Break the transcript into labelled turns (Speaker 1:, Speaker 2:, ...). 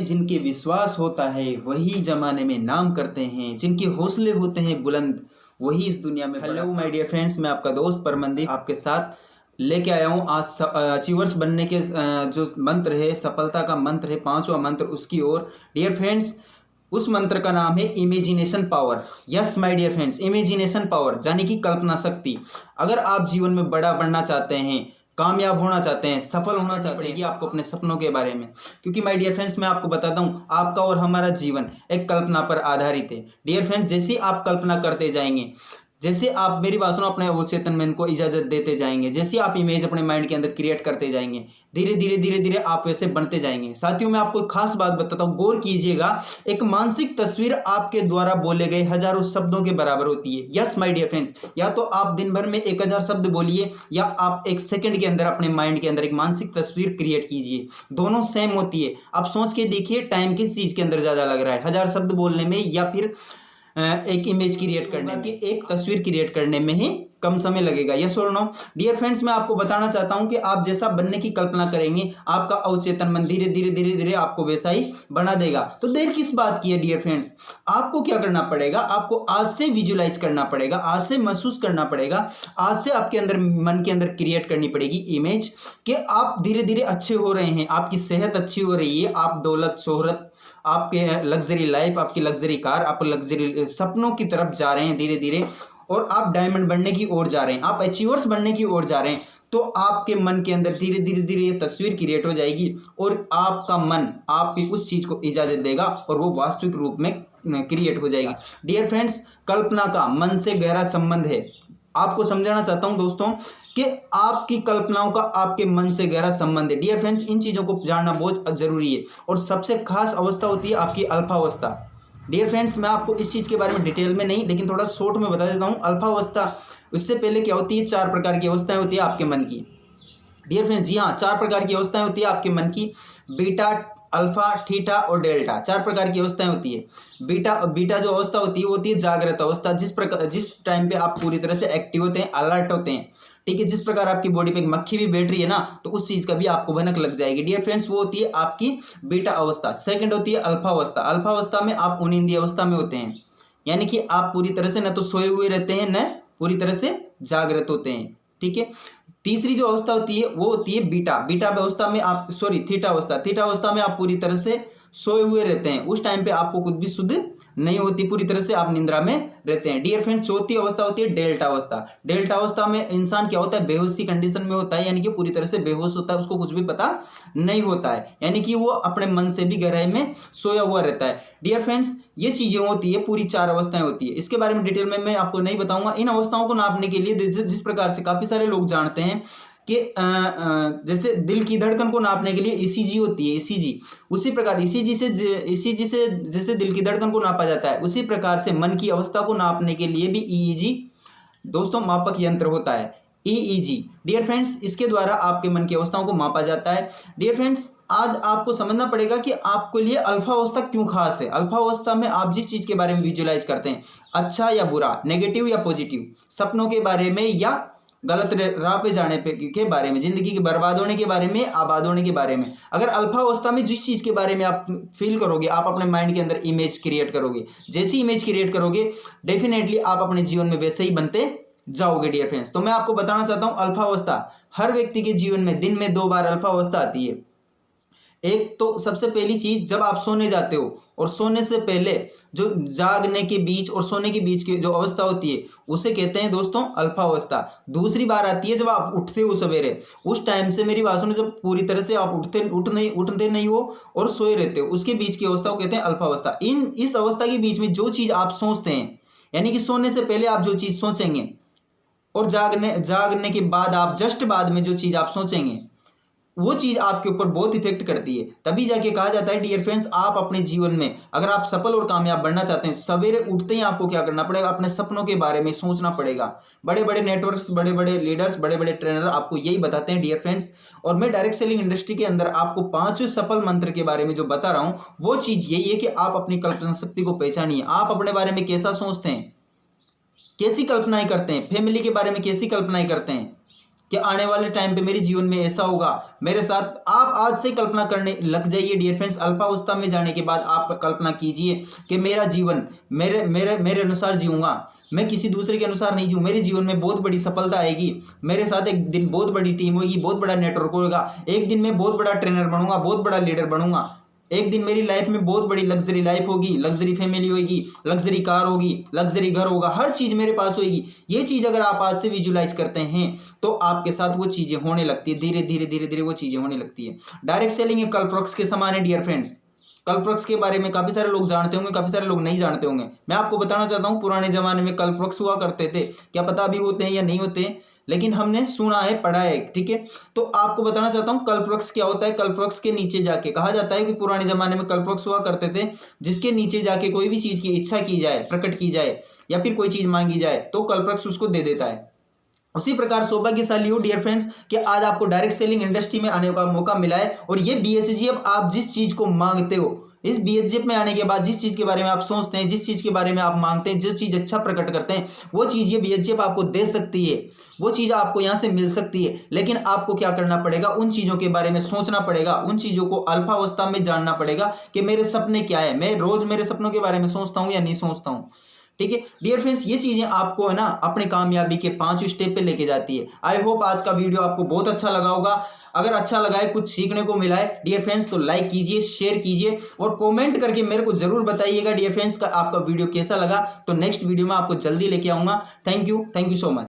Speaker 1: जिनके विश्वास होता है वही जमाने में नाम करते हैं, जिनके हौसले होते हैं बुलंद वही इस दुनिया में। हेलो माय डियर फ्रेंड्स, मैं आपका दोस्त परमंदीप आपके साथ लेके आया हूँ आज अचीवर्स बनने के जो मंत्र है, सफलता का मंत्र है, पांचवा मंत्र, उसकी ओर। डियर फ्रेंड्स, उस मंत्र का नाम है imagination power. Yes my dear friends, imagination power यानी कि कल्पना शक्ति। अगर आप जीवन में बड़ा बनना चाहते हैं, कामयाब होना चाहते हैं, सफल होना चाहते हैं, ये आपको अपने सपनों के बारे में, क्योंकि माय डियर फ्रेंड्स मैं आपको बताता हूँ, आपका और हमारा जीवन एक कल्पना पर आधारित है। डियर फ्रेंड्स, जैसे आप कल्पना करते जाएंगे, जैसे आप मेरी बात सुनो, अपने अवचेतन मन को इजाजत देते जाएंगे, जैसे आप इमेज अपने माइंड के अंदर क्रिएट करते जाएंगे, धीरे धीरे धीरे धीरे आप वैसे बनते जाएंगे। साथियों, मैं आपको एक खास बात बताता हूँ, गौर कीजिएगा। एक मानसिक तस्वीर आपके द्वारा बोले गए हजारों शब्दों के बराबर होती है। यस माय डियर फ्रेंड्स, या तो आप दिन भर में 1000 शब्द बोलिए, या आप एक सेकंड के अंदर अपने माइंड के अंदर एक मानसिक तस्वीर क्रिएट कीजिए। दोनों सेम होती है। आप सोच के देखिए, टाइम किस चीज के अंदर ज्यादा लग रहा है, 1000 शब्द बोलने में या फिर एक इमेज क्रिएट करने में, एक तस्वीर क्रिएट करने में ही कम समय लगेगा। यस और नो? डियर फ्रेंड्स, मैं आपको बताना चाहता हूं कि आप जैसा बनने की कल्पना करेंगे, आपका अवचेतन मन धीरे धीरे धीरे धीरे आपको वैसा ही बना देगा। तो देर किस बात की है डियर फ्रेंड्स, आपको क्या करना पड़ेगा, आपको आज से विजुलाइज करना पड़ेगा, आज से महसूस करना पड़ेगा, आज से आपके अंदर मन के अंदर क्रिएट करनी पड़ेगी इमेज कि आप धीरे धीरे अच्छे हो रहे हैं, आपकी सेहत अच्छी हो रही है, आप दौलत शोहरत, आपके लग्जरी लाइफ, आपकी लग्जरी कार, आप लग्जरी सपनों की तरफ जा रहे हैं धीरे धीरे, और आप डायमंड बनने की ओर जा रहे हैं, आप अचीवर्स बनने की ओर जा रहे हैं। तो आपके मन के अंदर धीरे धीरे धीरे ये तस्वीर क्रिएट हो जाएगी, और आपका मन आपकी उस चीज को इजाजत देगा और वो वास्तविक रूप में क्रिएट हो जाएगी। डियर फ्रेंड्स, कल्पना का मन से गहरा संबंध है। आपको समझाना चाहता हूं दोस्तों कि आपकी कल्पनाओं का आपके मन से गहरा संबंध है। डियर फ्रेंड्स, इन चीजों को जानना बहुत जरूरी है। और सबसे खास अवस्था होती है आपकी अल्फा अवस्था। डियर फ्रेंड्स, मैं आपको इस चीज के बारे में डिटेल में नहीं, लेकिन थोड़ा शॉर्ट में बता देता हूं। अल्फा अवस्था, उससे पहले क्या होती है, 4 प्रकार की अवस्थाएं होती है आपके मन की। डियर फ्रेंड्स, जी हाँ, 4 प्रकार की अवस्थाएं होती है आपके मन की। बीटा, अल्फा, थीटा और डेल्टा, 4 प्रकार की अवस्थाएं होती है। बीटा जो अवस्था होती है वो होती है जागृत अवस्था। जिस टाइम पे आप पूरी तरह से एक्टिव होते हैं, अलर्ट होते हैं, ठीक है, जिस प्रकार आपकी बॉडी पे एक मक्खी भी बैठ रही है ना, तो उस चीज का भी आपको भनक लग जाएगी। डियर फ्रेंड्स, वो होती है आपकी बीटा अवस्था। सेकंड होती है अल्फा अवस्था। अल्फा अवस्था में आप उनिंदी अवस्था में होते हैं, यानी कि आप पूरी तरह से न तो सोए हुए रहते हैं, न पूरी तरह से जागृत होते हैं, ठीक है। तीसरी जो अवस्था होती है वो होती है बीटा। बीटा अवस्था में आप, सॉरी, थीटा अवस्था। थीटा अवस्था में आप पूरी तरह से सोए हुए रहते हैं, उस टाइम पे आपको कुछ भी सुध नहीं होती, पूरी तरह से आप निंद्रा में रहते हैं। डियर फ्रेंड, चौथी अवस्था होती है डेल्टा अवस्था। डेल्टा अवस्था में इंसान क्या होता है, बेहोशी कंडीशन में होता है, यानी कि पूरी तरह से बेहोश होता है, उसको कुछ भी पता नहीं होता है, यानी कि वो अपने मन से भी गहराई में सोया हुआ रहता है। डियर फ्रेंड्स, ये चीजें होती है, पूरी 4 अवस्थाएं होती है। इसके बारे में डिटेल में मैं आपको नहीं बताऊंगा। इन अवस्थाओं को नापने के लिए जिस प्रकार से काफी सारे लोग जानते हैं कि जैसे दिल की धड़कन को नापने के लिए ईसीजी होती है, ईसीजी, उसी प्रकार ईसीजी से जैसे दिल की धड़कन को नापा जाता है, उसी प्रकार से मन की अवस्था को नापने के लिए भी ईईजी दोस्तों मापक यंत्र होता है, ईईजी। डियर फ्रेंड्स, इसके द्वारा आपके मन की अवस्थाओं को मापा जाता है। डियर फ्रेंड्स, आज आपको समझना पड़ेगा कि आपके लिए अल्फा अवस्था क्यों खास है। अल्फा अवस्था में आप जिस चीज के बारे में विजुलाइज करते हैं, अच्छा या बुरा, नेगेटिव या पॉजिटिव, सपनों के बारे में या गलत राह पे जाने पे के बारे में, जिंदगी के बर्बाद होने के बारे में, आबाद होने के बारे में, अगर अल्फा अवस्था में जिस चीज के बारे में आप फील करोगे, आप अपने माइंड के अंदर इमेज क्रिएट करोगे, जैसी इमेज क्रिएट करोगे, डेफिनेटली आप अपने जीवन में वैसे ही बनते जाओगे। डियर फ्रेंड्स, तो मैं आपको बताना चाहता हूं, अल्फा अवस्था हर व्यक्ति के जीवन में दिन में 2 बार अल्फा अवस्था आती है। एक तो सबसे पहली चीज, जब आप सोने जाते हो और सोने से पहले जो जागने के बीच और सोने के बीच की जो अवस्था होती है, उसे कहते हैं दोस्तों अल्फा अवस्था। दूसरी बार आती है जब आप उठते हो सवेरे, उस टाइम से मेरी बात सुनो, जब पूरी तरह से आप उठते नहीं हो और सोए रहते हो, उसके बीच की अवस्था को कहते हैं अल्फा अवस्था। इस अवस्था के बीच में जो चीज आप सोचते हैं, यानी कि सोने से पहले आप जो चीज सोचेंगे और जागने के बाद आप जस्ट बाद में जो चीज आप सोचेंगे, वो चीज आपके ऊपर बहुत इफेक्ट करती है। तभी जाके कहा जाता है डियर फ्रेंड्स, आप अपने जीवन में अगर आप सफल और कामयाब बनना चाहते हैं, सवेरे उठते ही आपको क्या करना पड़ेगा, अपने सपनों के बारे में सोचना पड़ेगा। बड़े बड़े नेटवर्क्स, बड़े बड़े लीडर्स, बड़े बड़े ट्रेनर आपको यही बताते हैं डियर फ्रेंड्स। और मैं डायरेक्ट सेलिंग इंडस्ट्री के अंदर आपको 5 सफल मंत्र के बारे में जो बता रहा हूं, वो चीज यही है कि आप अपनी कल्पना शक्ति को पहचानिए। आप अपने बारे में कैसा सोचते हैं, कैसी कल्पनाएं करते हैं, फैमिली के बारे में कैसी कल्पनाएं करते हैं, कि आने वाले टाइम पे मेरे जीवन में ऐसा होगा मेरे साथ। आप आज से कल्पना करने लग जाइए डियर फ्रेंड्स। अल्पावस्था में जाने के बाद आप कल्पना कीजिए कि मेरा जीवन मेरे मेरे मेरे अनुसार जीऊंगा, मैं किसी दूसरे के अनुसार नहीं जीऊँ। मेरे जीवन में बहुत बड़ी सफलता आएगी, मेरे साथ एक दिन बहुत बड़ी टीम होगी, बहुत बड़ा नेटवर्क होगा, एक दिन मैं बहुत बड़ा ट्रेनर बनूंगा, बहुत बड़ा लीडर बनूंगा, एक दिन मेरी लाइफ में बहुत बड़ी लग्जरी लाइफ होगी, लग्जरी फैमिली होगी, लग्जरी कार होगी, लग्जरी घर होगा, हर चीज मेरे पास होगी। ये चीज अगर आप आज से विजुलाइज करते हैं तो आपके साथ वो चीजें होने लगती है, धीरे धीरे धीरे धीरे वो चीजें होने लगती है। डायरेक्ट सेलिंग एक कल्पवृक्ष के समान है डियर फ्रेंड्स। कल्पवृक्ष के बारे में काफी सारे लोग जानते होंगे, काफी सारे लोग नहीं जानते होंगे। मैं आपको बताना चाहता हूँ पुराने जमाने में कल्पवृक्ष हुआ करते थे, क्या पता अभी होते हैं या नहीं होते हैं, लेकिन हमने सुना है, पढ़ा है, ठीक है। तो आपको बताना चाहता हूं कल्पवृक्ष क्या होता है। कल्पवृक्ष के नीचे जाके कहा जाता है कि पुराने जमाने में कल्पवृक्ष हुआ करते थे जिसके नीचे जाके कोई भी चीज की इच्छा की जाए, प्रकट की जाए या फिर कोई चीज मांगी जाए तो कल्पवृक्ष उसको दे देता है। उसी प्रकार सौभाग्यशाली हो डियर फ्रेंड्स कि आज आपको डायरेक्ट सेलिंग इंडस्ट्री में आने का मौका मिला है। और ये BHGF आप जिस चीज को मांगते हो, इस BHGF में आने के बाद जिस चीज के बारे में आप सोचते हैं, जिस चीज के बारे में आप मांगते हैं, जो चीज अच्छा प्रकट करते हैं, वो चीज ये BHGF आपको दे सकती है, वो चीज आपको यहां से मिल सकती है। लेकिन आपको क्या करना पड़ेगा, उन चीजों के बारे में सोचना पड़ेगा, उन चीजों को अल्पावस्था में जानना पड़ेगा कि मेरे सपने क्या है, मैं रोज मेरे सपनों के बारे में सोचता हूं या नहीं सोचता हूं, ठीक है डियर फ्रेंड्स। ये चीजें आपको है ना अपने कामयाबी के 5 स्टेप पे लेके जाती है। आई होप आज का वीडियो आपको बहुत अच्छा लगा होगा। अगर अच्छा लगा है, कुछ सीखने को मिला है डियर फ्रेंड्स, तो लाइक कीजिए, शेयर कीजिए और कमेंट करके मेरे को जरूर बताइएगा डियर फ्रेंड्स का आपका वीडियो कैसा लगा। तो नेक्स्ट वीडियो में आपको जल्दी लेके आऊंगा। Thank you so much.